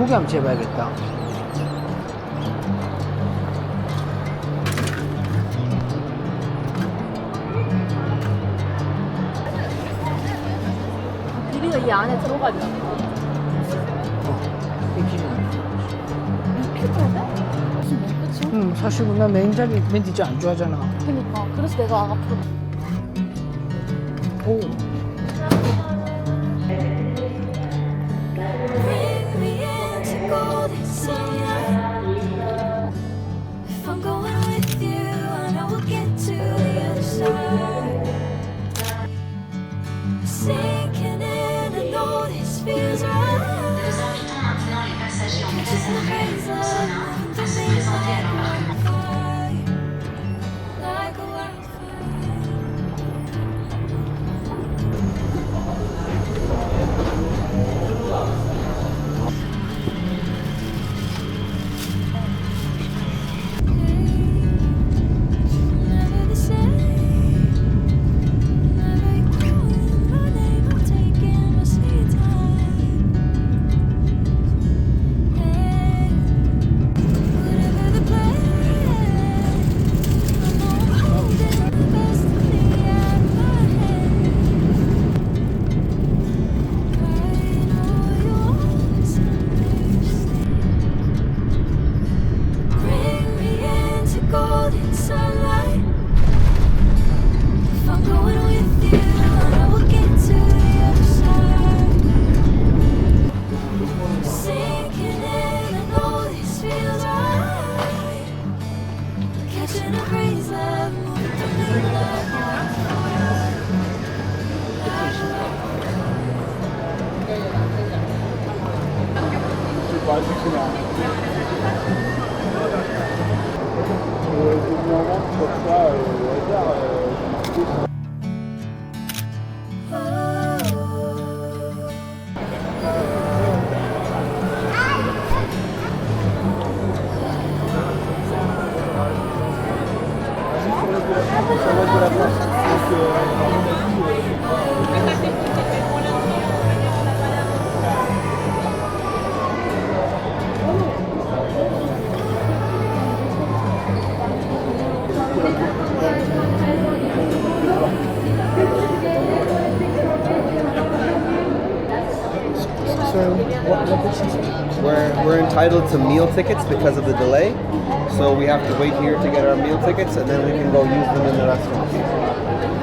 소고기 한번 재봐야겠다. 비리가 이 안에 들어가지 않아. 이렇게 들어가? 그치? 사실 나 메인 자리 맨 뒤지 안 좋아하잖아. 그니까. 그래서 내가 앞으로. 오. If I'm going with you, I know we'll get to the other side. Sinking in, I know this feels right. Catching the haze of moving through me like a wildfire, like a never the same. Never you calling my name, I'm taking my sweet time. Hey, whatever the plan, I know I'm holding the best of me out of my hand. I know you understand. Bring me into golden sunlight. If I'm going with you, I know we'll get to the other side. Sinking in, I know this feels right. Catching a breeze, love moving through me like wildfire. So, what did she say? We're entitled to meal tickets because of the delay, so we have to wait here to get our meal tickets, and then we can go use them in the restaurant.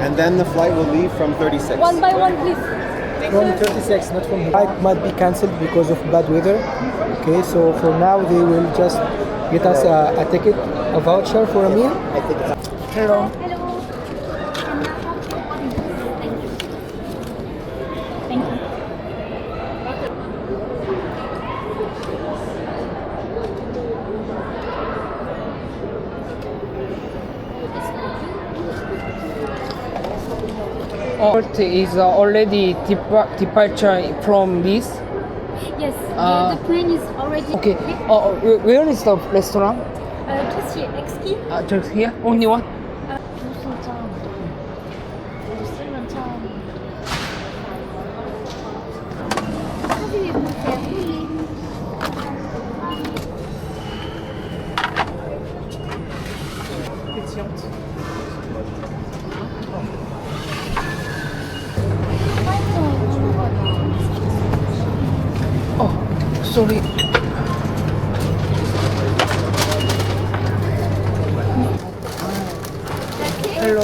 And then the flight will leave from 36. One by one, please. From 36, not from here. Flight might be cancelled because of bad weather. Okay, so for now they will just get us a ticket, a voucher for a meal. Hello. Is already departure from this. Yes, Ah. the plane is already. Okay. Where is the restaurant? just here, X-key. Just here. Only one. 무슨 참. 쓰면 참. 사진이 보세요. Oh, sorry. Hello.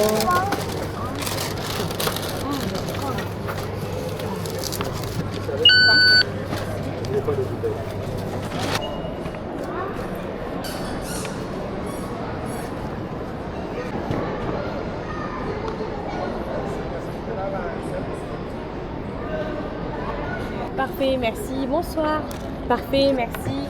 Parfait, merci. Bonsoir. Parfait, merci.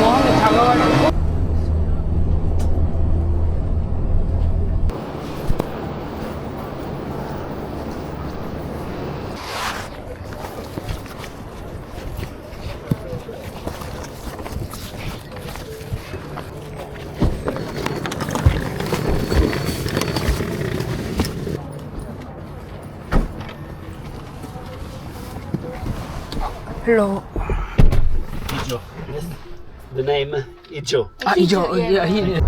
공항에 다가가지고. Hello. Ijo. Yes. The name Ijo. Ijo. Yeah,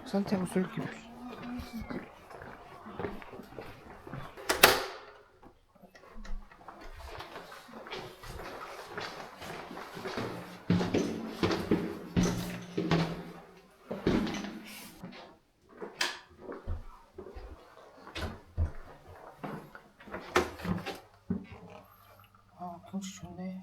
산티아고 솔길. 아, 경치 좋네.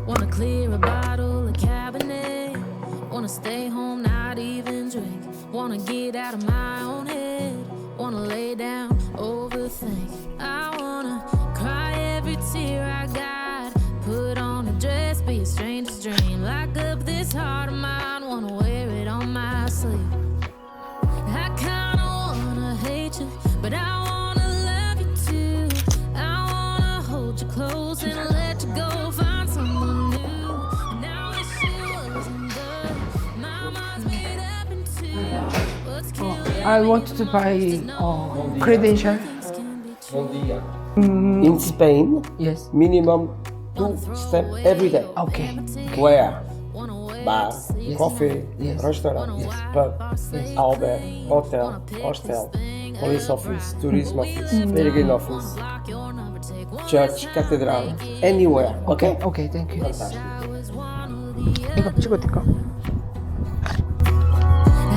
Wanna clear a bottle of Cabernet. Wanna stay home, not even drink. Wanna get out of my own head. Wanna lay down, overthink. I wanna cry every tear I got. Put on a dress, be a stranger's dream. Lock up this heart of mine, wanna wear it on my sleeve. I kinda wanna hate you, but I wanna love you too. I wanna hold you close and let you go. Find someone new. And I wish it wasn't good. My mind's made up in two. What's killing I want to buy credential. things can be true. In Spain, Yes. minimum 2 steps every day. Okay. Where? Wanna wait Bar, to see coffee, Yes. restaurant, pub, alberg, hotel, hostel, police office, tourism office, peregrine office, block your number, take one church, cathedral, anywhere. Okay? Okay, thank you. Fantastic. was one or the other. 이거 찍어도 될까?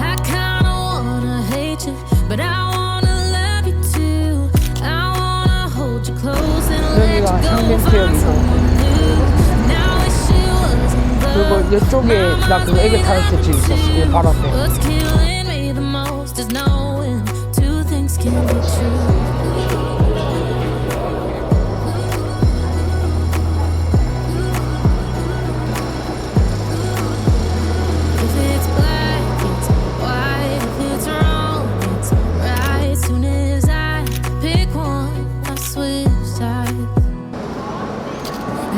I kinda wanna hate you, but I wanna love you too. I wanna hold you close and let you 여기가 go. 상된 Find 태역이고 someone new. Now wish it wasn't 그리고 good. 이쪽에 나 그거 애기 타는 집 있었어. 이 바로 앞에. What's killing me the most is knowing two things can be true. If it's black, it's white. If it's wrong, it's right. Soon as I pick one, I switch sides.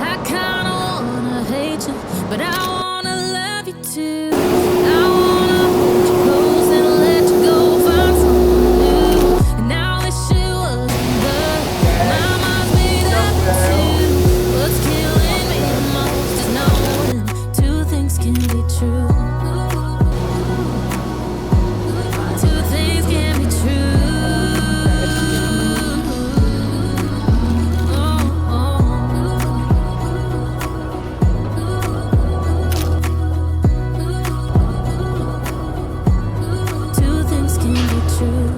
I kinda wanna hate you, but I wanna love you too. I wanna hold you close and let you go. Find someone new. And I wish it wasn't good. My mind's made up of two. What's killing me the most is knowing two things can be true. Two things can be true. Two things can be true.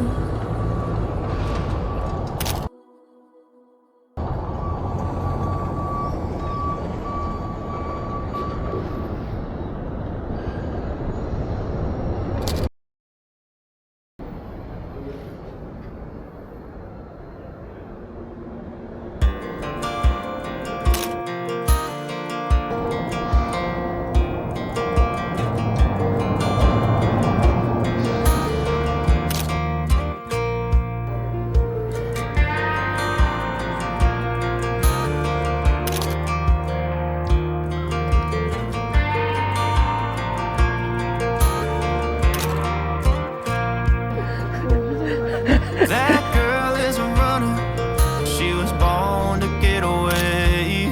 That girl is a runner. She was born to get away.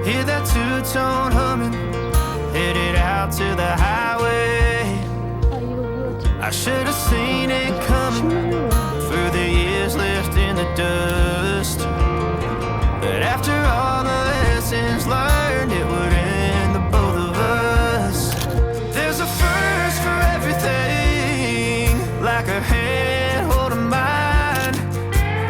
Hear that two-tone humming, headed out to the highway. I should have seen it coming through the years left in the dust. But after all the lessons learned, it would end the both of us. There's a first for everything, like a hand holding mine.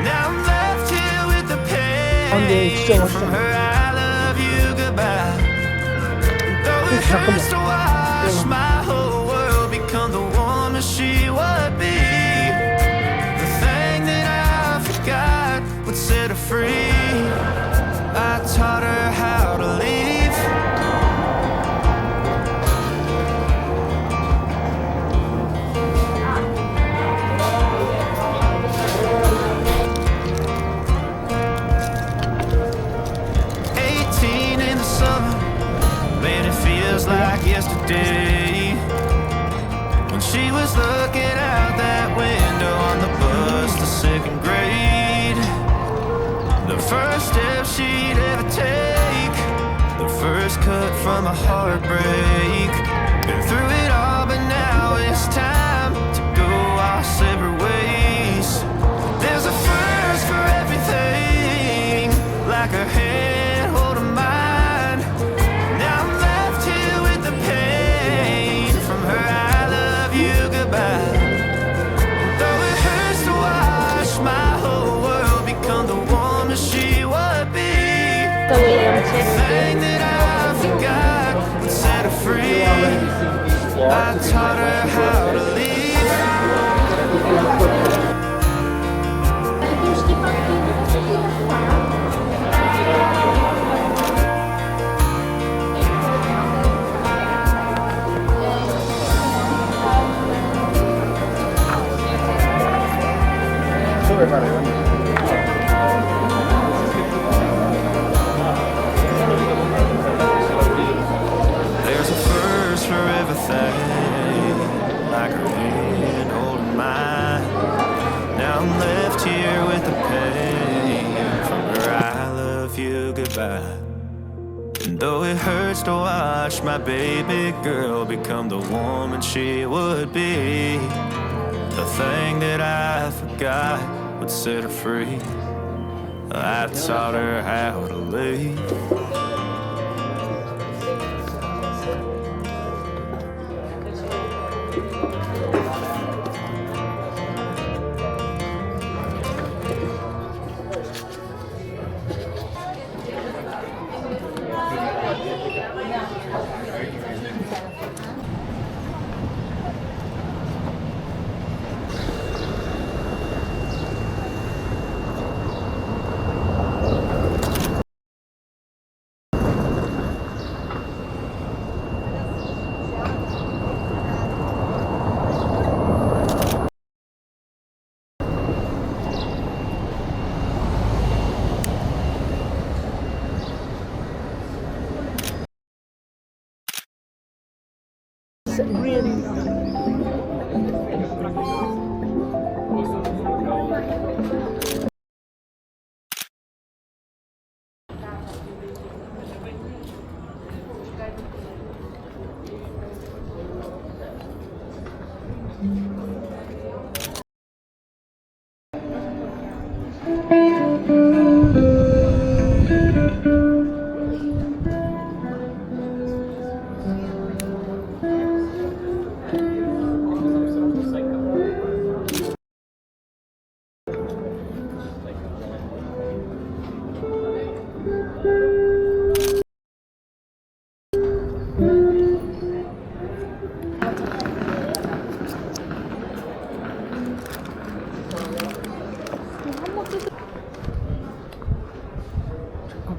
Now I'm left here with the pain from her I love you goodbye. Though it hurts to watch my whole world become the woman she would be. The thing that I forgot would set her free. I taught her how to leave. she'd ever take. The first cut from a heartbreak. Been through it all, but now it's time to go our separate ways. There's a first for everything, like her hand holding mine. Now I'm left here with the pain from her I love you goodbye. Though it hurts to watch my whole world become the woman she would be. The William Shakespeare. Thing that I forgot would set her free. I taught her how to leave. There's a first for everything, like her hand holding mine. Now I'm left here with the pain from her I love you goodbye. And though it hurts to watch my baby girl become the woman she would be, the thing that I forgot would set her free. I taught her how to leave.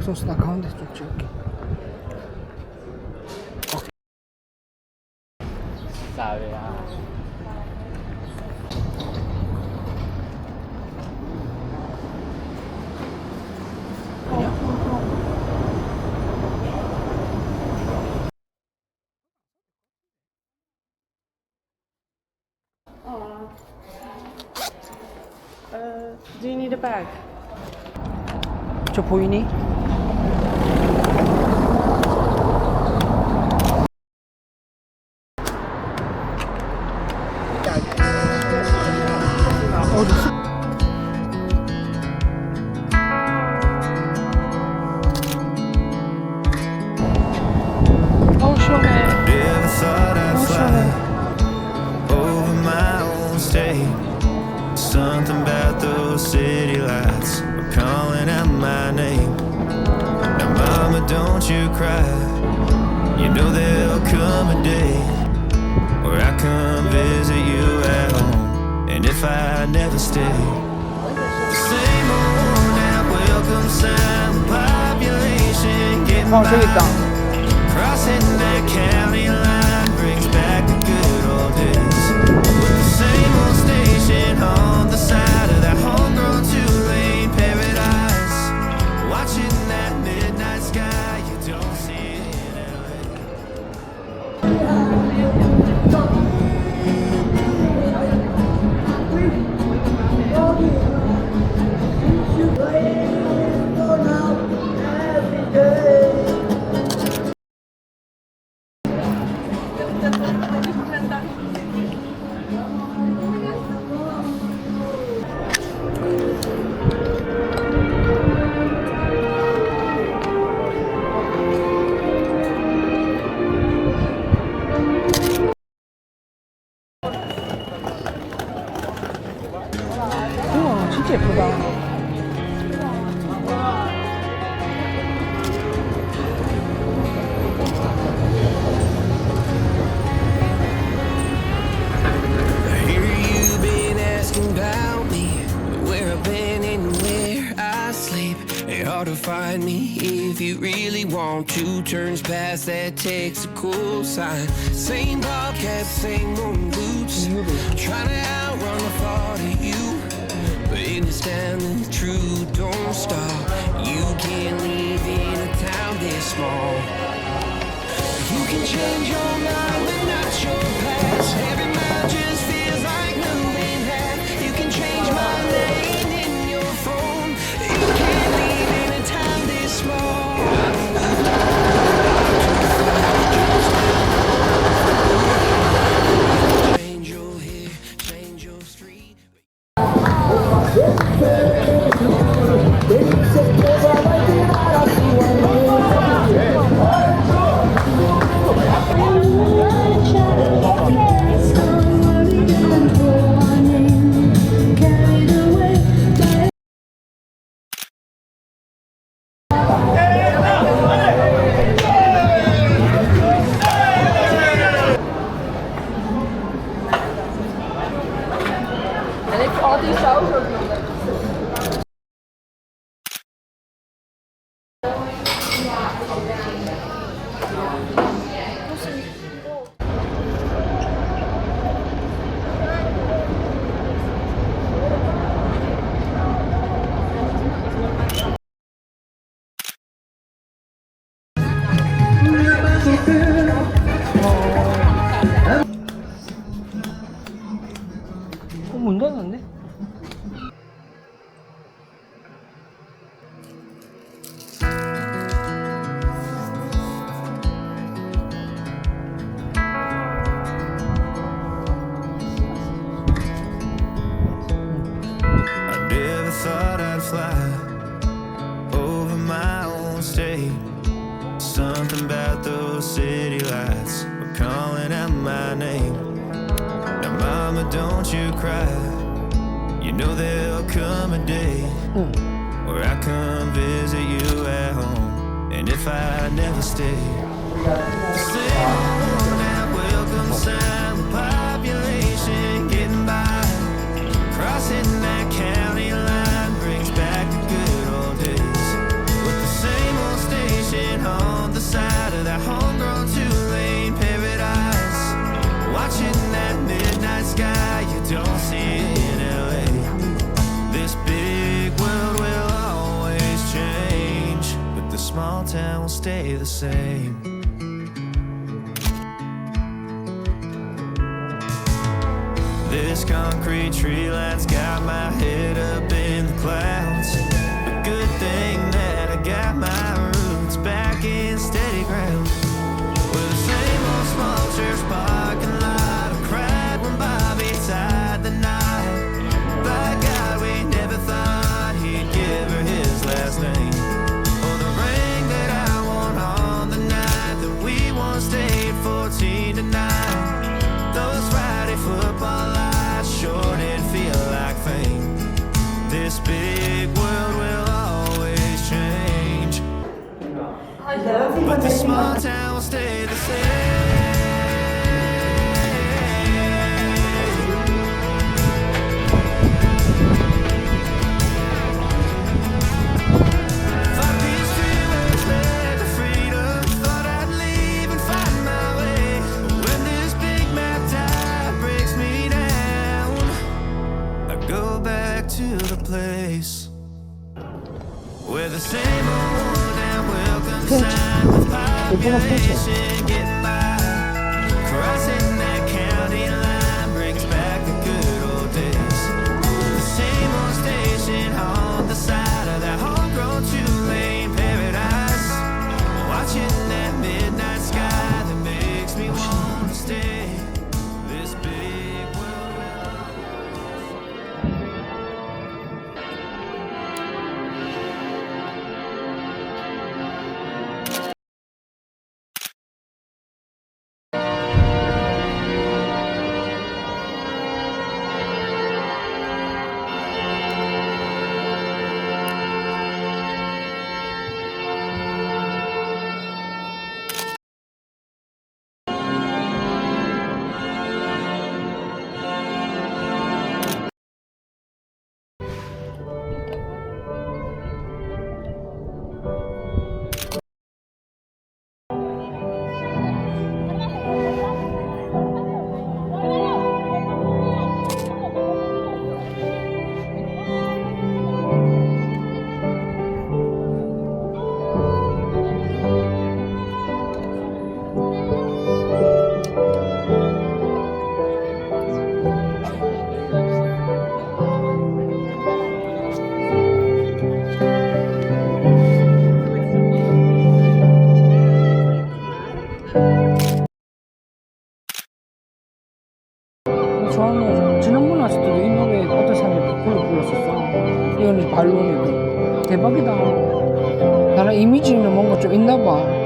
sos account to check. Sabe ah. Do you need a bag? Co płynie? Never thought I'd fly over my own state. Something about those city lights were calling out my name. Now, mama, don't you cry. You know there'll come a day where I come visit you at home. And if I never stay, the same old damn welcome sign, population getting by. Crossing that county line brings back the good old days. With the same old station on the side of that homegrown two-lane paradise. Watching that midnight sky, you don't see it in LA. Now hard to find me if you really want to. Turns past that takes a cool sign. Same bobcat, same moon boots. Trying to outrun the thought of you. But in this town, the truth don't stop. You can't live in a town this small. You can change your mind, but not your past. Every mile just feels like moving half. You can change my name in your phone. You can't live in a town this small. Change your hair, change your street. En ik al die saus ook nog. 문 닫았네? I never thought I'd fly over my own state. Something about those city lights were calling out my name. Now, mama, don't you cry. You know there'll come a day where I come visit you at home. And if I never stay, the same old that welcome sign, the population getting by. Crossing that county line brings back the good old days. With the same old station on the side of that homegrown two-lane paradise. Watching that midnight sky you don't see in LA. This big world will always change, but the small town will stay the same. This concrete tree line's got my head up in the clouds. A good thing that I got my roots back in steady ground. With the same old small church parking lot, I cried when Bobby tied the knot. By God, we never thought he'd give her his last name. Or the ring that I wore on the night that we once stayed 14 tonight. Those Friday football lights sure did feel like fame. This big world will always change, but the small town will stay the same. Fought these freeways, led to freedom. Thought I'd leave and find my way. But when this big map tide breaks me down, I go back to the place where the same old and welcome sign with population getting by. Crossing that county line brings back the good old days. The same old station on the side of that homegrown two-lane paradise. Watching that midnight sky that makes me want to stay. This big world will 대박이다. 나랑 이미지는 뭔가 좀 있나 봐.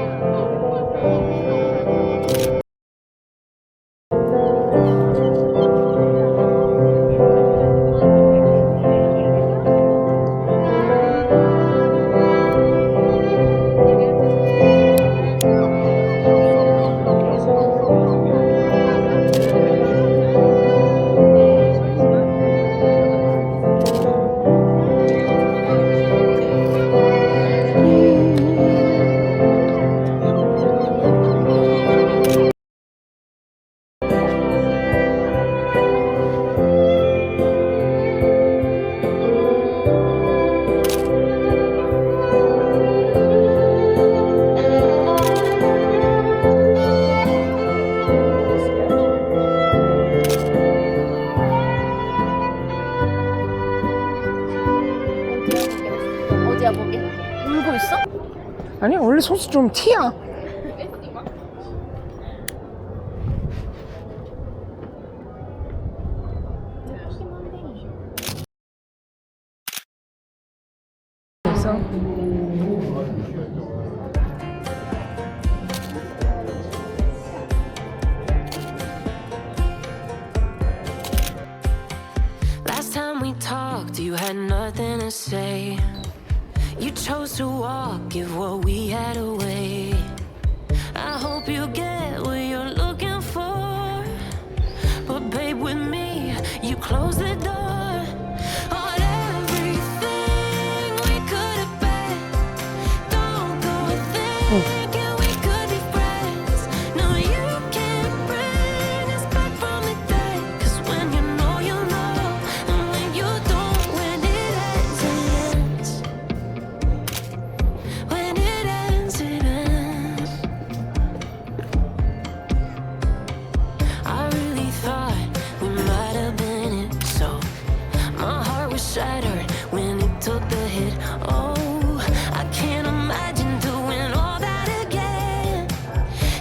어디야 거기? 울고 있어? 아니 원래 소스 좀 티야. 그래서 Last time we talked, you had nothing to say. You chose to walk, give what we had away. I hope you get what you're looking for. But babe, with me, you close the door on everything we could have been. Don't go thinking we could be friends. No, you can't bring us back from the dead. 'Cause when you know, you know. And when you don't, when it ends, it ends. When it ends, it ends. I really thought we might have been it, so my heart was shattered when it took the hit. Oh, I can't imagine doing all that again,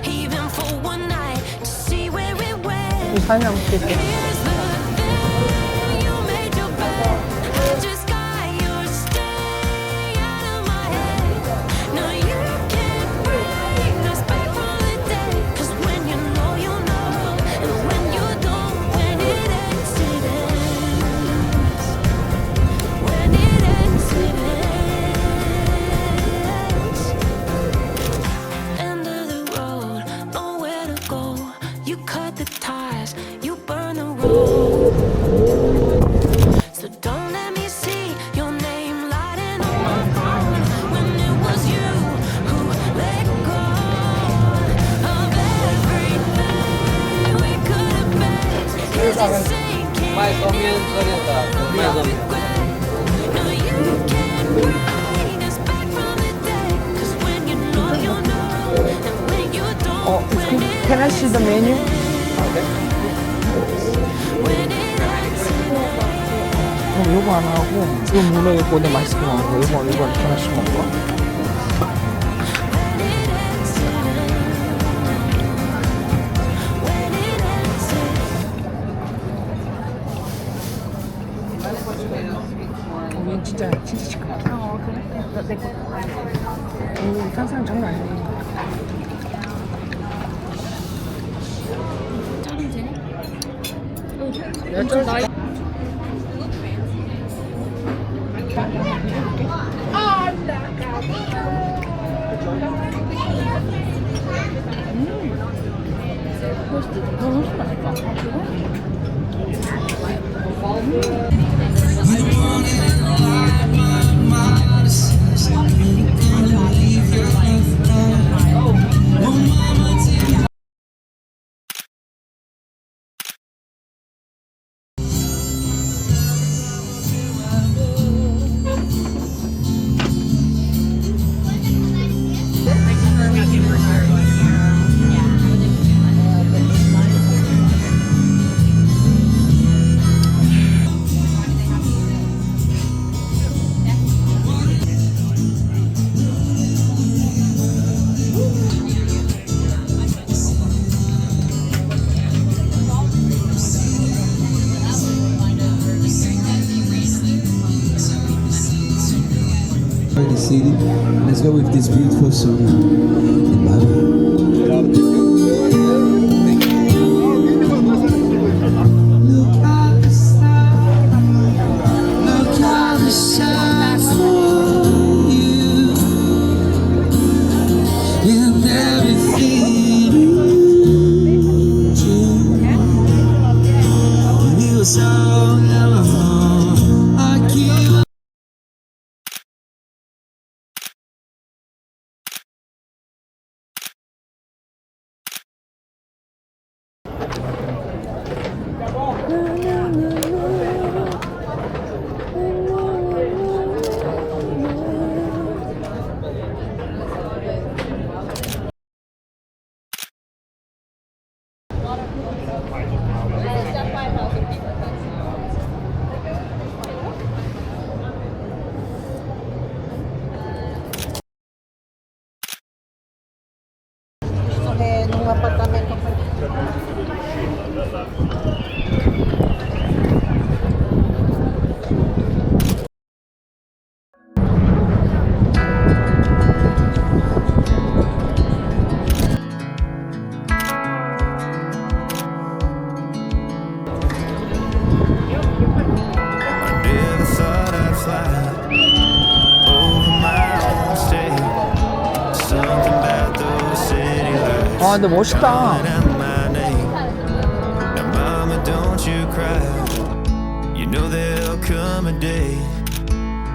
even for one night to see where it went. 사진 한번 찍게. Here's the thing, you made your bed. I just got your stay out of my head. No, you can't bring us back from the dead. 'Cause when you know, you know. And when you don't, when it ends, it ends. When it ends, it ends. End of the road, nowhere to go. You cut the ties, you burn the road. So don't let me see your name lighting on my phone when it was you who let go of everything we could have been. Is it sinking in your regret? No, you can't bring us back from the dead. 'Cause when you know, you know. And when you don't, when it Can I see the menu? when it ends, it ends. 그럼 요거 하나 하고 이거 문어 이거 내 맛있게 먹는 거 이거 하나씩 먹고. When it ends, it ends. When it ends, it 얘 진짜 시끄러워. 그래? 내 거. 탄산 장난 아니네. the city. Let's go with this beautiful song. In my way. Look at the stars. Look at the stars for you. And everything you do. We were so alone. I keep. nung apartamento ko. 아 근데 멋있다. Mama, don't you cry. You know there'll come a day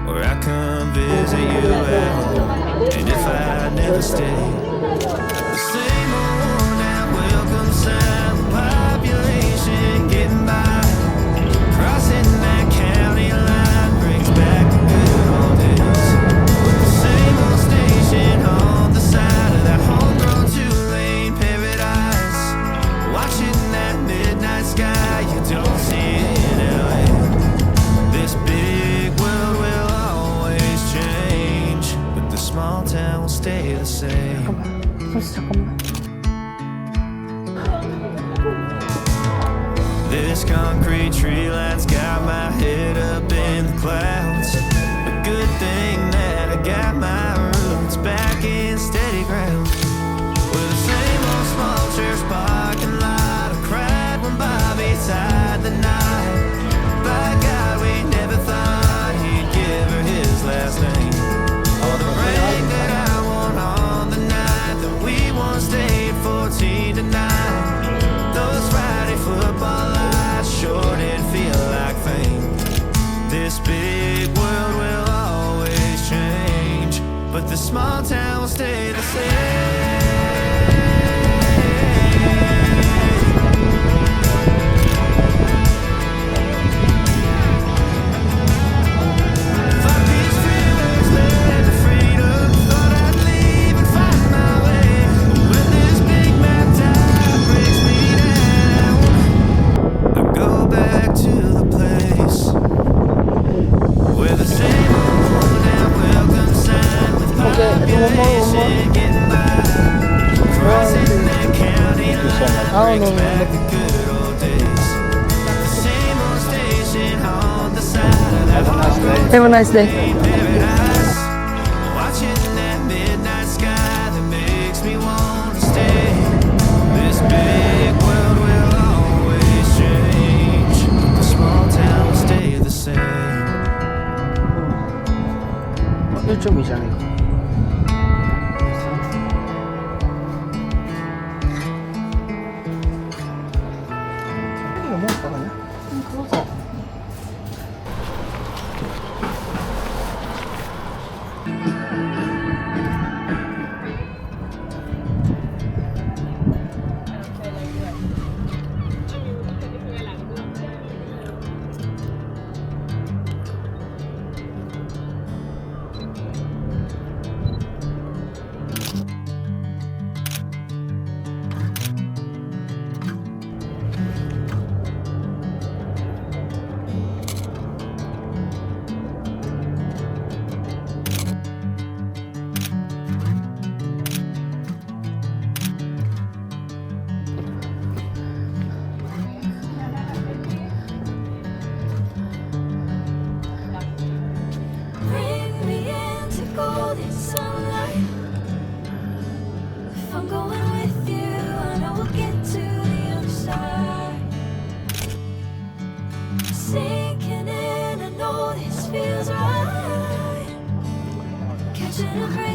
where I come visit you at home. And if I never stay, the same old that welcome sign, population getting by, crossing that county line brings back the good old days. With the same old station on the side of that homegrown two-lane paradise, watching that midnight sky you don't see in LA. This big world will always change, but the small town will stay the same. 잠깐만. This concrete tree line's got my head up in the clouds. A good thing that I got my roots back in steady ground. With the same old small church parking lot, I cried when Bobby tied the knot. By God, we never thought he'd give her his last name. All the rain that I won on the night that we once stayed 14 tonight. Those Friday football lights sure did feel like fame. This big world will always change, but the small town will stay the same. Fuck these dreamers, live for freedom. Thought I'd leave and find my way. When this big map tide breaks me down, I go back to the place where the same old and welcome sign with population getting by, crossing that county line brings back the good old days. The same old station on the side of that Have a nice day. paradise, watching that midnight sky that makes me want to stay. This big world will always change, but the small town will stay the same. 1.2잖아 이거. 넘어갈까 그냥? 그러자. celebrate.